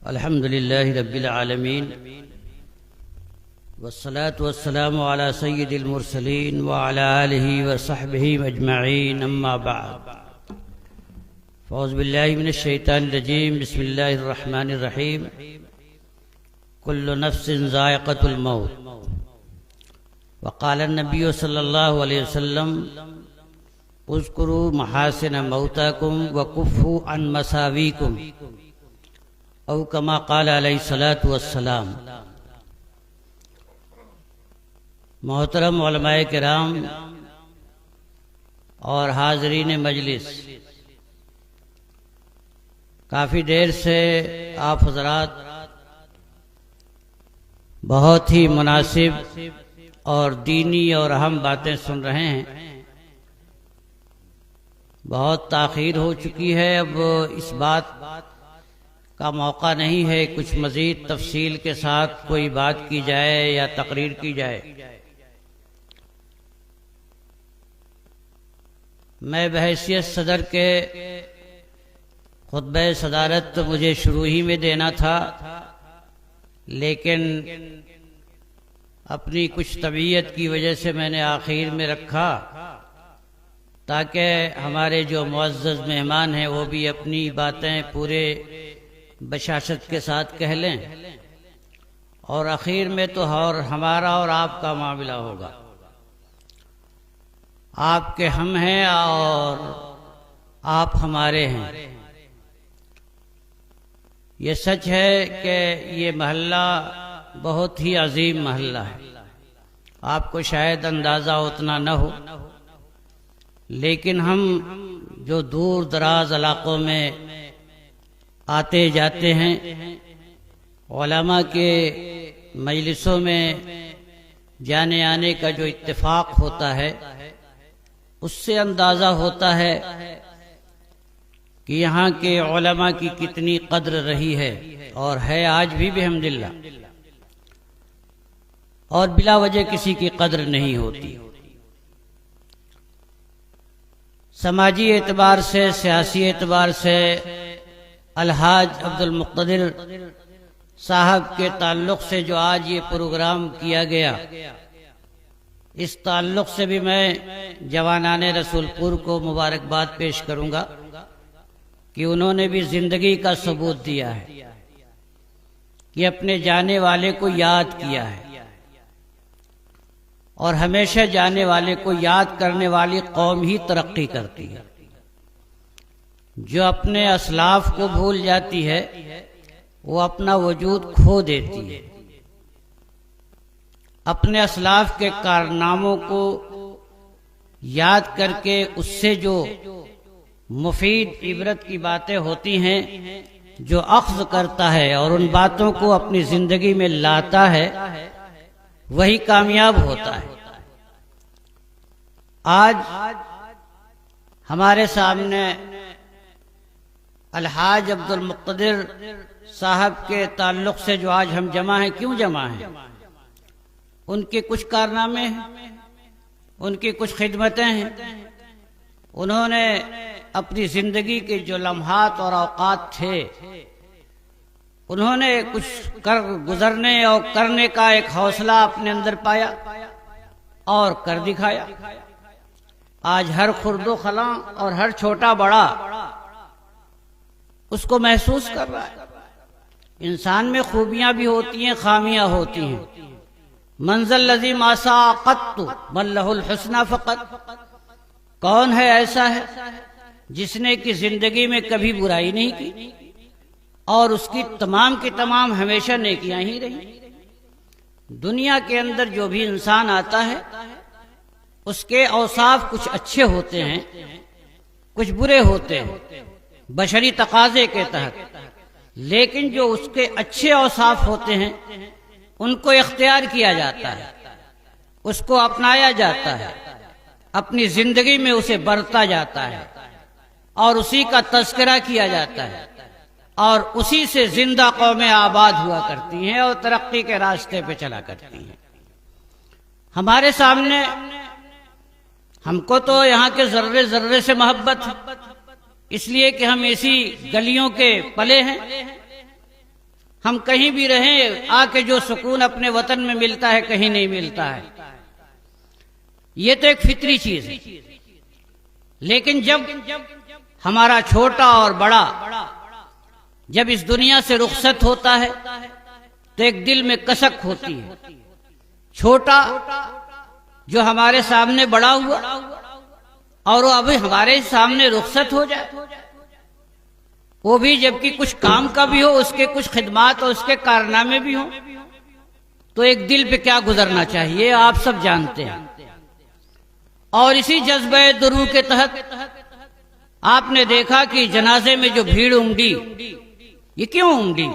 الحمد لله رب العالمين والصلاة والسلام على سيد المرسلين وعلى آله وصحبه أجمعين أما بعد فأعوذ بالله من الشيطان الرجيم بسم الله الرحمن الرحيم كل نفس ذائقة الموت وقال النبي صلى الله عليه وسلم اذكروا محاسن موتاكم وكفوا عن مساويكم او کما قال علیہ الصلوۃ والسلام۔ محترم علماء کرام اور حاضرین مجلس، کافی دیر سے آپ حضرات بہت ہی مناسب اور دینی اور اہم باتیں سن رہے ہیں۔ بہت تاخیر ہو چکی ہے، اب اس بات کا موقع نہیں ہے کچھ مزید تفصیل کے ساتھ کوئی بات کی جائے یا تقریر کی جائے۔ میں بحیثیت صدر کے خطبہ صدارت مجھے شروع ہی میں دینا تھا، لیکن اپنی کچھ طبیعت کی وجہ سے میں نے آخر میں رکھا تاکہ ہمارے جو معزز مہمان ہیں وہ بھی اپنی باتیں پورے بشاشت کے ساتھ کہہ لیں، اور اخیر میں تو ہمارا اور آپ کا معاملہ ہوگا۔ آپ کے ہم ہیں اور آپ ہمارے ہیں۔ یہ سچ ہے کہ یہ محلہ بہت ہی عظیم محلہ ہے، آپ کو شاید اندازہ اتنا نہ ہو، لیکن ہم جو دور دراز علاقوں میں آتے جاتے ہیں، علماء کے مجلسوں میں جانے آنے کا جو اتفاق ہوتا ہے، اس سے اندازہ ہوتا ہے کہ یہاں کے علماء کی کتنی قدر رہی ہے اور ہے آج بھی بحمدللہ، اور بلا وجہ کسی کی قدر نہیں ہوتی۔ سماجی اعتبار سے، سیاسی اعتبار سے الحاج عبد المقتدر صاحب کے تعلق سے جو آج یہ پروگرام کیا گیا، اس تعلق سے بھی میں جوانان رسول پور کو مبارکباد پیش کروں گا کہ انہوں نے بھی زندگی کا ثبوت دیا ہے کہ اپنے جانے والے کو یاد کیا ہے، اور ہمیشہ جانے والے کو یاد کرنے والی قوم ہی ترقی کرتی ہے۔ جو اپنے اسلاف کو بھول جاتی ہے وہ اپنا وجود کھو دیتی ہے۔ اپنے اسلاف کے کارناموں کو یاد کر کے اس سے جو مفید عبرت کی باتیں ہوتی ہیں، جو اخذ کرتا ہے اور ان باتوں کو اپنی زندگی میں لاتا ہے، وہی کامیاب ہوتا ہے۔ آج ہمارے سامنے الحاج عبد المقتدر صاحب کے تعلق سے جو آج ہم جمع ہیں، کیوں جمع ہیں؟ ان کے کچھ کارنامے ہیں، ان کی کچھ خدمتیں ہیں۔ انہوں نے اپنی زندگی کے جو لمحات اور اوقات تھے، انہوں نے کچھ کر گزرنے اور کرنے کا ایک حوصلہ اپنے اندر پایا اور کر دکھایا۔ آج ہر خرد و خلاں اور ہر چھوٹا بڑا اس کو محسوس کر رہا ہے۔ انسان میں خوبیاں بھی ہوتی ہیں، خامیاں ہوتی ہیں۔ منزل الذی ما ساء قط بل لہ الحسنى فقط، کون ہے ایسا ہے جس نے کہ زندگی میں کبھی برائی نہیں کی اور اس کی تمام کی تمام ہمیشہ نیکیاں ہی رہی۔ دنیا کے اندر جو بھی انسان آتا ہے اس کے اوصاف کچھ اچھے ہوتے ہیں، کچھ برے ہوتے ہیں بشری تقاضے کے تحت، لیکن جو اس کے اچھے اوصاف ہوتے ہیں ان کو اختیار کیا جاتا ہے، اس کو اپنایا جاتا ہے، اپنی زندگی میں اسے برتا جاتا ہے اور اسی کا تذکرہ کیا جاتا ہے، اور اسی سے زندہ قومیں آباد ہوا کرتی ہیں اور ترقی کے راستے پہ چلا کرتی ہیں۔ ہمارے سامنے ہم کو تو یہاں کے ذرے ذرے سے محبت ہے، اس لیے کہ ہم اسی گلیوں کے پلے ہیں، ہم کہیں بھی رہیں آ کے جو سکون اپنے وطن میں ملتا ہے کہیں نہیں ملتا ہے، یہ تو ایک فطری چیز ہے۔ لیکن جب ہمارا چھوٹا اور بڑا جب اس دنیا سے رخصت ہوتا ہے تو ایک دل میں کسک ہوتی ہے۔ چھوٹا جو ہمارے سامنے بڑا ہوا اور وہ ابھی ہمارے سامنے رخصت ہو جائے، وہ بھی جبکہ کچھ کام کا بھی ہو، اس کے کچھ خدمات اور اس کے کارنامے بھی ہوں، تو ایک دل پہ کیا گزرنا چاہیے آپ سب جانتے ہیں۔ اور اسی جذبہ درو کے تحت آپ نے دیکھا کہ جنازے میں جو بھیڑ امڈی، یہ کیوں امڈی؟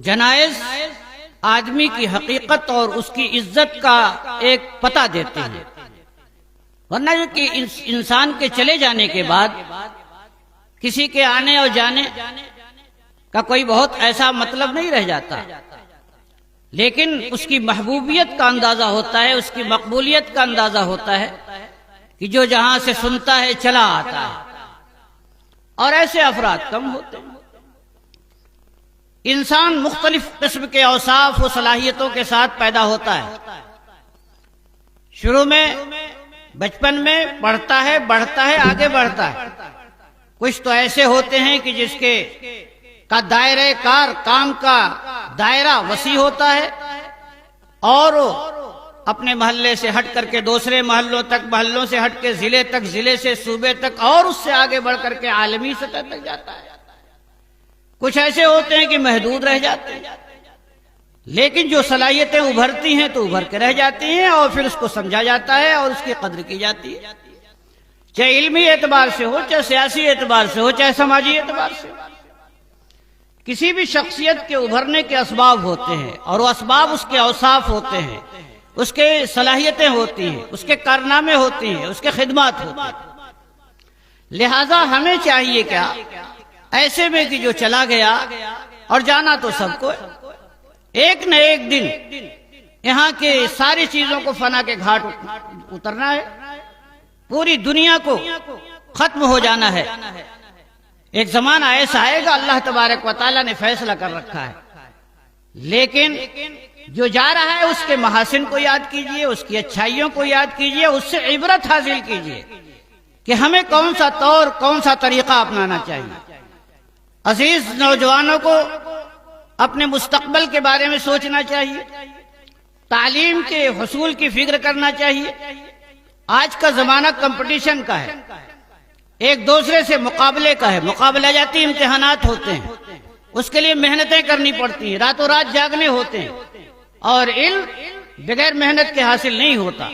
جنائز آدمی کی حقیقت اور اس کی عزت کا ایک پتہ دیتے ہیں، ورنہ یہ کہ انسان کے چلے جانے کے بعد کسی کے آنے اور جانے کا کوئی بہت ایسا مطلب نہیں رہ جاتا، لیکن اس کی محبوبیت کا اندازہ ہوتا ہے، اس کی مقبولیت کا اندازہ ہوتا ہے کہ جو جہاں سے سنتا ہے چلا آتا ہے، اور ایسے افراد کم ہوتے ہیں۔ انسان مختلف قسم کے اوصاف و صلاحیتوں کے ساتھ پیدا ہوتا ہے۔ شروع میں بچپن میں پڑھتا ہے، بڑھتا ہے، آگے بڑھتا ہے۔ کچھ تو ایسے ہوتے ہیں کہ جس کے کا دائرہ کار، کام کا دائرہ وسیع ہوتا ہے، اور وہ اپنے محلے سے ہٹ کر کے دوسرے محلوں تک، محلوں سے ہٹ کے ضلع تک، ضلع سے صوبے تک، اور اس سے آگے بڑھ کر کے عالمی سطح تک جاتا ہے۔ کچھ ایسے ہوتے ہیں کہ محدود رہ جاتے ہیں، لیکن جو صلاحیتیں ابھرتی ہیں تو ابھر کے رہ جاتی ہیں، اور پھر اس کو سمجھا جاتا ہے اور اس کی قدر کی جاتی ہے، چاہے علمی اعتبار سے ہو، چاہے سیاسی اعتبار سے ہو، چاہے سماجی اعتبار سے ہو۔ کسی بھی شخصیت کے ابھرنے کے اسباب ہوتے ہیں، اور وہ اسباب اس کے اوصاف ہوتے ہیں، اس کے صلاحیتیں ہوتی ہیں، اس کے کارنامے ہوتے ہیں، اس کے خدمات ہوتے ہیں۔ لہذا ہمیں چاہیے کیا؟ ایسے میں کہ جو چلا گیا اور جانا تو سب کو ہے، ایک نہ ایک دن یہاں کے ساری چیزوں کو فنا کے گھاٹ اترنا ہے، پوری دنیا کو ختم ہو جانا ہے۔ ایک زمانہ ایسا آئے گا، اللہ تبارک و تعالیٰ نے فیصلہ کر رکھا ہے، لیکن جو جا رہا ہے اس کے محاسن کو یاد کیجئے، اس کی اچھائیوں کو یاد کیجئے، اس سے عبرت حاصل کیجئے کہ ہمیں کون سا طور، کون سا طریقہ اپنانا چاہیے۔ عزیز نوجوانوں کو اپنے مستقبل کے بارے میں سوچنا چاہیے، تعلیم کے حصول کی فکر کرنا چاہیے۔ آج کا زمانہ کمپٹیشن کا ہے، ایک دوسرے سے مقابلے کا ہے، مقابلہ جاتی امتحانات ہوتے ہیں، اس کے لیے محنتیں کرنی پڑتی ہیں، راتوں رات جاگنے ہوتے ہیں، اور علم بغیر محنت کے حاصل نہیں ہوتا۔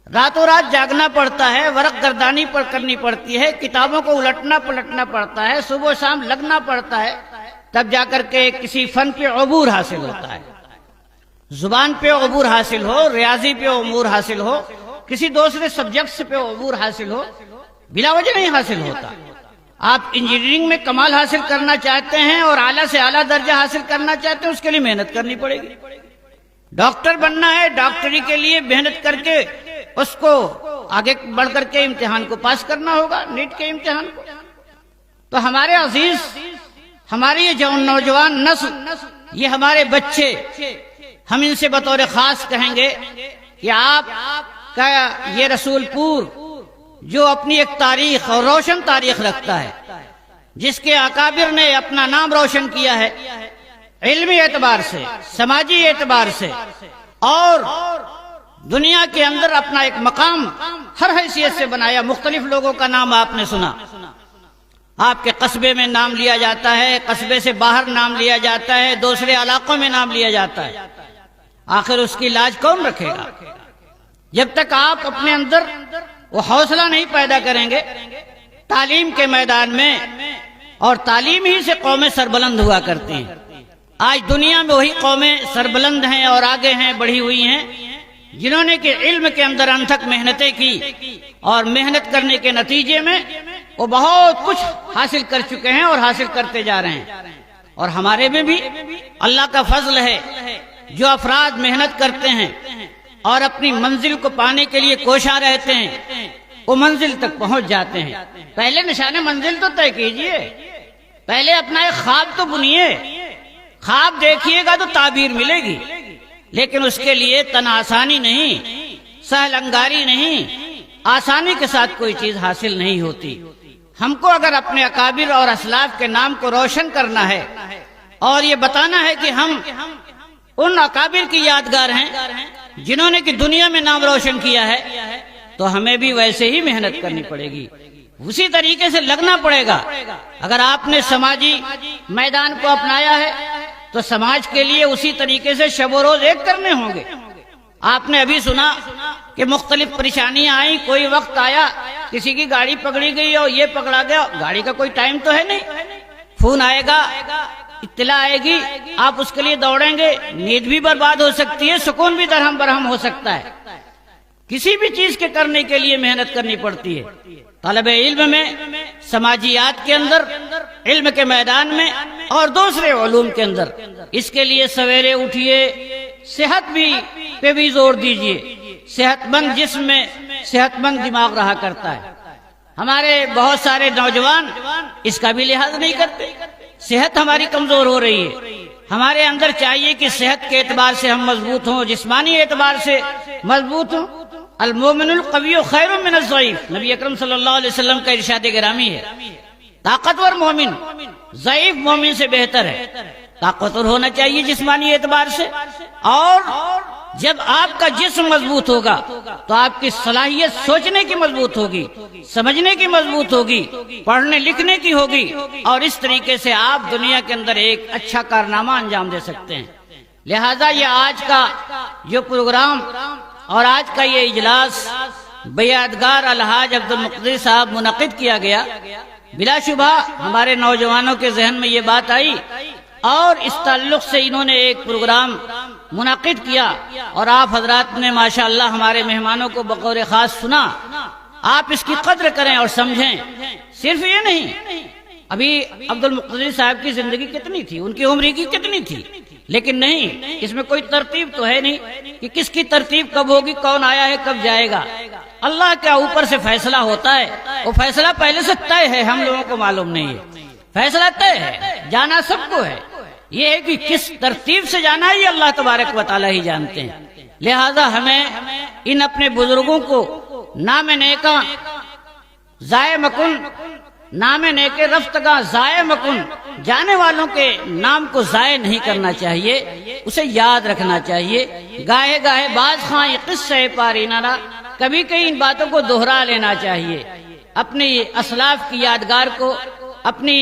راتوں رات جاگنا پڑتا ہے، ورق گردانی پر کرنی پڑتی ہے، کتابوں کو الٹنا پلٹنا پڑتا ہے، صبح و شام لگنا پڑتا ہے، تب جا کر کے کسی فن پہ عبور حاصل ہوتا ہے۔ زبان پہ عبور حاصل ہو، ریاضی پہ عبور حاصل ہو، کسی دوسرے سبجیکٹس پہ عبور حاصل ہو، بلا وجہ نہیں حاصل ہوتا۔ آپ انجینئرنگ میں کمال حاصل کرنا چاہتے ہیں اور اعلیٰ سے اعلیٰ درجہ حاصل کرنا چاہتے ہیں، اس کے لیے محنت کرنی پڑے گی۔ ڈاکٹر بننا ہے، ڈاکٹری کے لیے محنت کر کے اس کو آگے بڑھ کر کے امتحان کو پاس کرنا ہوگا، نیٹ کے امتحان کو۔ تو ہمارے عزیز، ہماری یہ نوجوان نسل، یہ ہمارے بچے، ہم ان سے بطور خاص کہیں گے کہ آپ کا یہ رسول پور جو اپنی ایک تاریخ اور روشن تاریخ رکھتا ہے، جس کے اکابر نے اپنا نام روشن کیا ہے، علمی اعتبار سے، سماجی اعتبار سے، اور دنیا کے اندر اپنا ایک مقام ہر حیثیت سے بنایا۔ مختلف لوگوں کا نام آپ نے سنا، آپ کے قصبے میں نام لیا جاتا ہے، قصبے سے باہر نام لیا جاتا ہے، دوسرے علاقوں میں نام لیا جاتا ہے۔ آخر اس کی لاج کون رکھے گا؟ جب تک آپ اپنے اندر وہ حوصلہ نہیں پیدا کریں گے تعلیم کے میدان میں، اور تعلیم ہی سے قومیں سربلند ہوا کرتی ہیں۔ آج دنیا میں وہی قومیں سربلند ہیں اور آگے ہیں، بڑھی ہوئی ہیں، جنہوں نے کہ علم کے اندر انتھک محنتیں کی، اور محنت کرنے کے نتیجے میں وہ بہت کچھ حاصل کر چکے ہیں اور حاصل کرتے جا رہے ہیں۔ اور ہمارے میں بھی اللہ کا فضل ہے، جو افراد محنت کرتے ہیں اور اپنی منزل کو پانے کے لیے کوشاں رہتے ہیں، وہ منزل تک پہنچ جاتے ہیں۔ پہلے نشانے منزل تو طے کیجئے، پہلے اپنا ایک خواب تو بنیے، خواب دیکھیے گا تو تعبیر ملے گی، لیکن اس کے لیے تن آسانی نہیں، سہل انگاری نہیں، آسانی کے ساتھ کوئی چیز حاصل نہیں ہوتی۔ ہم کو اگر اپنے اکابر اور اسلاف کے نام کو روشن کرنا ہے اور یہ بتانا ہے کہ ہم ان اکابر کی یادگار ہیں جنہوں نے کہ دنیا میں نام روشن کیا ہے، تو ہمیں بھی ویسے ہی محنت کرنی پڑے گی، اسی طریقے سے لگنا پڑے گا۔ اگر آپ نے سماجی میدان کو اپنایا ہے تو سماج کے لیے اسی طریقے سے شب و روز ایک کرنے ہوں گے۔ آپ نے ابھی سنا کہ مختلف پریشانیاں آئیں، کوئی وقت آیا کسی کی گاڑی پکڑی گئی اور یہ پکڑا گیا، گاڑی کا کوئی ٹائم تو ہے نہیں، فون آئے گا، اطلاع آئے گی، آپ اس کے لیے دوڑیں گے، نیند بھی برباد ہو سکتی ہے، سکون بھی درہم برہم ہو سکتا ہے۔ کسی بھی چیز کے کرنے کے لیے محنت کرنی پڑتی ہے۔ طلب علم میں، سماجیات کے اندر، علم کے میدان میں اور دوسرے علوم کے اندر، اس کے لیے سویرے اٹھیے، صحت پہ بھی زور دیجیے۔ صحت مند جسم میں صحت مند دماغ رہا کرتا ہے۔ ہمارے بہت سارے نوجوان اس کا بھی لحاظ نہیں کرتے، صحت ہماری کمزور ہو رہی ہے۔ ہمارے اندر چاہیے کہ صحت کے اعتبار سے ہم مضبوط ہوں، جسمانی اعتبار سے مضبوط ہوں۔ المومن القوی خیر من الضعیف، نبی اکرم صلی اللہ علیہ وسلم کا ارشاد گرامی ہے۔ طاقتور مومن ضعیف مومن سے بہتر ہے۔ طاقتور ہونا چاہیے جسمانی اعتبار سے، اور جب آپ کا جسم مضبوط ہوگا تو آپ کی صلاحیت سوچنے کی مضبوط ہوگی، سمجھنے کی مضبوط ہوگی، پڑھنے لکھنے کی ہوگی، اور اس طریقے سے آپ دنیا کے اندر ایک اچھا کارنامہ انجام دے سکتے ہیں۔ لہذا یہ آج کا جو پروگرام اور آج کا یہ اجلاس بیادگار الحاج عبد المقتدر صاحب منعقد کیا گیا، بلا شبہ ہمارے نوجوانوں کے ذہن میں یہ بات آئی اور اس تعلق سے انہوں نے ایک پروگرام منعقد کیا، اور آپ حضرات نے ماشاءاللہ ہمارے مہمانوں کو بقور خاص سنا۔ آپ اس کی قدر کریں اور سمجھیں۔ صرف یہ نہیں، ابھی عبد المقتدر صاحب کی زندگی کتنی تھی، ان کی عمر کی کتنی تھی، لیکن نہیں، اس میں کوئی ترتیب تو ہے نہیں کہ کس کی ترتیب کب ہوگی، کون آیا ہے، کب جائے گا۔ اللہ کے اوپر سے فیصلہ ہوتا ہے، وہ فیصلہ پہلے سے طے ہے، ہم لوگوں کو معلوم نہیں ہے۔ فیصلہ طے ہے، جانا سب کو ہے، یہ ہے کہ کس ترتیب سے جانا ہے یہ اللہ تبارک و تعالی ہی جانتے ہیں۔ لہذا ہمیں ان اپنے بزرگوں کو نام نیکاں ضائع مکن، نام نیکے رفتگاں ضائع مکن، جانے والوں کے نام کو ضائع نہیں کرنا چاہیے، اسے یاد رکھنا چاہیے۔ گاہے گاہے باز خاں یہ قصہ پارینہ، کبھی کئی ان باتوں کو دوہرا لینا چاہیے۔ اپنی اسلاف کی یادگار کو، اپنی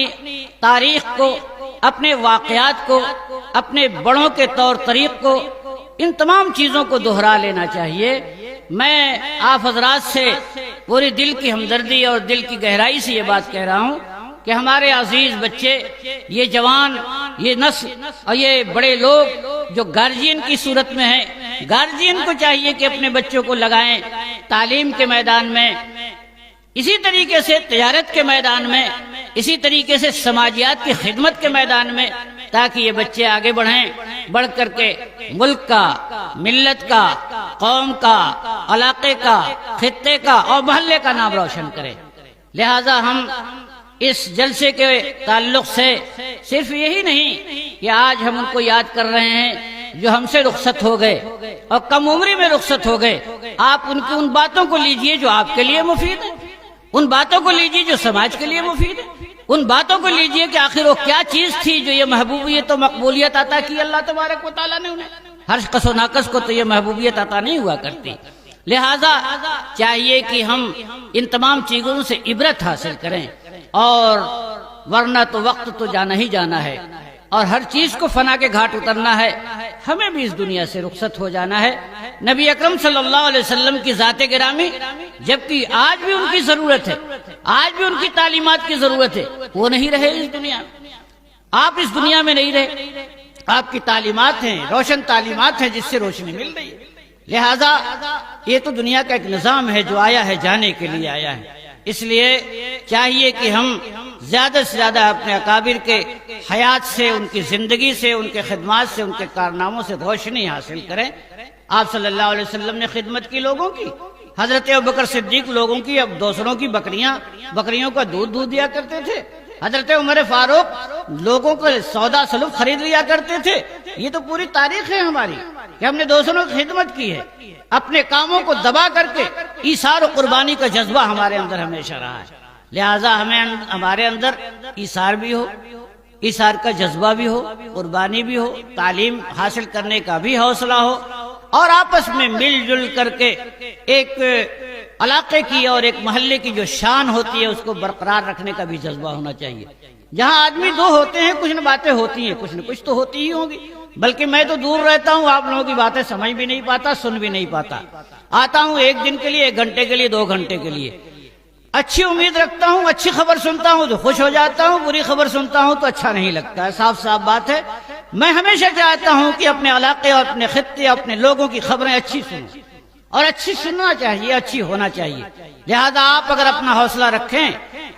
تاریخ کو، اپنے واقعات کو، اپنے بڑوں کے طور طریق کو، ان تمام چیزوں کو دوہرا لینا چاہیے۔ میں آپ حضرات سے پوری دل کی ہمدردی اور دل کی گہرائی سے یہ بات کہہ رہا ہوں کہ ہمارے عزیز بچے، یہ جوان، یہ نسل اور یہ بڑے لوگ جو گارجین کی صورت میں ہیں، گارجین کو چاہیے کہ اپنے بچوں کو لگائیں تعلیم کے میدان میں، اسی طریقے سے تجارت کے میدان میں، اسی طریقے سے سماجیات کی خدمت کے میدان میں، تاکہ یہ بچے آگے بڑھیں، بڑھ کر کے ملک کا، ملت کا، قوم کا، علاقے کا، خطے کا اور محلے کا نام روشن کریں۔ لہذا ہم اس جلسے کے تعلق سے صرف یہی نہیں کہ آج ہم ان کو یاد کر رہے ہیں جو ہم سے رخصت ہو گئے اور کم عمری میں رخصت ہو گئے، آپ ان کی ان باتوں کو لیجئے جو آپ کے لیے مفید ہے، ان باتوں کو لیجئے جو سماج کے لیے مفید ہے، ان باتوں کو لیجئے کہ آخر وہ کیا چیز تھی جو یہ محبوبیت و مقبولیت عطا کی اللہ تبارک و تعالیٰ نے انہیں۔ ہر کس و ناقص کو تو یہ محبوبیت عطا نہیں ہوا کرتی۔ لہذا چاہیے کہ ہم ان تمام چیزوں سے عبرت حاصل کریں، اور ورنہ تو وقت تو جانا ہی جانا ہے، اور ہر چیز کو فنا کے گھاٹ اترنا ہے، ہمیں بھی اس دنیا سے رخصت ہو جانا ہے۔ نبی اکرم صلی اللہ علیہ وسلم کی ذات گرامی، جبکہ آج بھی ان کی ضرورت ہے، آج بھی ان کی تعلیمات کی ضرورت ہے، وہ نہیں رہے اس دنیا میں، آپ اس دنیا میں نہیں رہے، آپ کی تعلیمات ہیں، روشن تعلیمات ہیں جس سے روشنی مل رہی ہے۔ لہذا یہ تو دنیا کا ایک نظام ہے جو آیا ہے، جانے کے لیے آیا ہے، اس لیے چاہیے کہ ہم زیادہ سے زیادہ اپنے اکابر کے حیات سے، ان کی زندگی سے، ان کے خدمات سے، ان کے کارناموں سے روشنی حاصل کریں۔ آپ صلی اللہ علیہ وسلم نے خدمت کی لوگوں کی، حضرت ابوبکر صدیق لوگوں کی، اب دوسروں کی بکریوں کا دودھ دیا کرتے تھے، حضرت عمر فاروق لوگوں کو سودا سلوک خرید لیا کرتے تھے. یہ تو پوری تاریخ ہے ہماری کہ ہم نے دوسروں کی خدمت کی ہے. اپنے کاموں کو دبا کر کے ایثار و قربانی کا جذبہ ہمارے اندر ہمیشہ رہا ہے. لہٰذا ہمارے اندر ایثار بھی ہو، ایثار کا جذبہ بھی ہو، قربانی بھی ہو، تعلیم حاصل کرنے کا بھی حوصلہ ہو، اور آپس میں مل جل کر کے ایک علاقے کی اور ایک محلے کی جو شان ہوتی ہے اس کو برقرار رکھنے کا بھی جذبہ ہونا چاہیے. جہاں آدمی دو ہوتے ہیں کچھ نہ باتیں ہوتی ہیں، کچھ نہ کچھ تو ہوتی ہی ہوں گی. بلکہ میں تو دور رہتا ہوں، آپ لوگوں کی باتیں سمجھ بھی نہیں پاتا، سن بھی نہیں پاتا. آتا ہوں 1 دن کے لیے، 1 گھنٹے کے لیے، 2 گھنٹے کے لیے. اچھی امید رکھتا ہوں، اچھی خبر سنتا ہوں تو خوش ہو جاتا ہوں، بری خبر سنتا ہوں تو اچھا نہیں لگتا ہے. صاف صاف بات ہے. میں ہمیشہ چاہتا ہوں کہ اپنے علاقے اور اپنے خطے، اپنے لوگوں کی خبریں اچھی سنوں، اور اچھی سننا چاہیے، اچھی ہونا چاہیے. لہذا آپ اگر اپنا حوصلہ رکھیں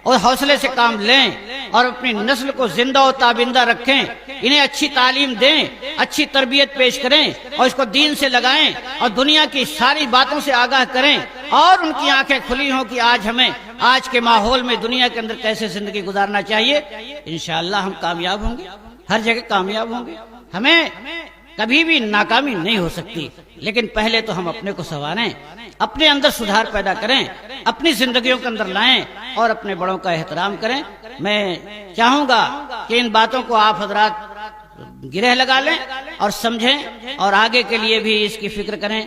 اور حوصلے سے کام لیں اور اپنی نسل کو زندہ و تابندہ رکھیں، انہیں اچھی تعلیم دیں، اچھی تربیت پیش کریں اور اس کو دین سے لگائیں اور دنیا کی ساری باتوں سے آگاہ کریں اور ان کی آنکھیں کھلی ہوں کہ آج ہمیں آج کے ماحول میں دنیا کے اندر کیسے زندگی گزارنا چاہیے، انشاءاللہ ہم کامیاب ہوں گے، ہر جگہ کامیاب ہوں گے. ہمیں کبھی بھی ناکامی نہیں ہو سکتی، لیکن پہلے تو ہم اپنے کو سنواریں، اپنے اندر سدھار پیدا کریں، اپنی زندگیوں کے اندر لائیں اور اپنے بڑوں کا احترام کریں. میں چاہوں گا کہ ان باتوں کو آپ حضرات گرہ لگا لیں اور سمجھیں اور آگے کے لیے بھی اس کی فکر کریں.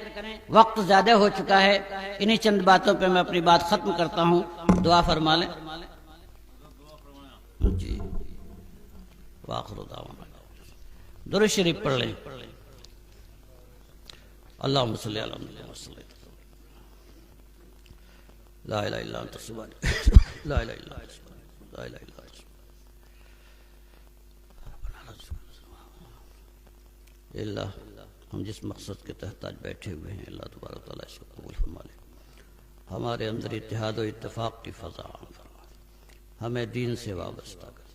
وقت زیادہ ہو چکا ہے، انہی چند باتوں پہ میں اپنی بات ختم کرتا ہوں. دعا فرما لیں. جی وآخر دعوانا درود شریف پڑھ لیں. اللہم صلی علی محمد وسلم. لا الہ الا انت سبحانک لا الہ الا انت لا الہ الا انت. اللہ ہم جس مقصد کے تحت آج بیٹھے ہوئے ہیں، اللہ تبارک تعالیٰ اس کو قبول فرما لے. ہمارے اندر اتحاد و اتفاق کی فضا عام فرما. ہمیں دین سے وابستہ کر.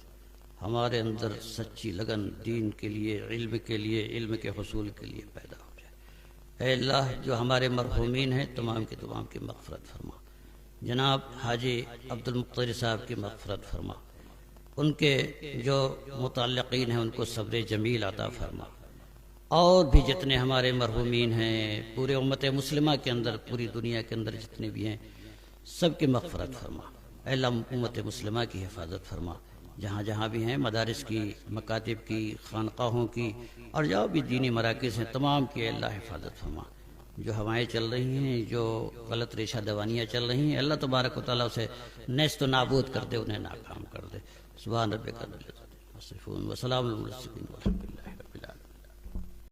ہمارے اندر سچی لگن دین کے لیے، علم کے لیے، علم کے حصول کے لیے پیدا ہو جائے. اے اللہ جو ہمارے مرحومین ہیں تمام کے تمام کی مغفرت فرما. جناب حاجی عبد المقتدر صاحب کی مغفرت فرما. ان کے جو متعلقین ہیں ان کو صبر جمیل عطا فرما. اور بھی جتنے ہمارے مرحومین ہیں پورے امت مسلمہ کے اندر، پوری دنیا کے اندر جتنے بھی ہیں سب کی مغفرت فرما. اے اللہ امت مسلمہ کی حفاظت فرما. جہاں جہاں بھی ہیں مدارس کی، مکاتب کی، خانقاہوں کی اور جو بھی دینی مراکز ہیں تمام کی اللہ حفاظت فرما. جو ہوائیں چل رہی ہیں، جو غلط ریشہ دوانیاں چل رہی ہیں، اللہ تبارک و تعالیٰ اسے نیست و نابود کر دے، انہیں ناکام کر دے. سبحان ربک رب العزت عما یصفون وسلام علی المرسلین.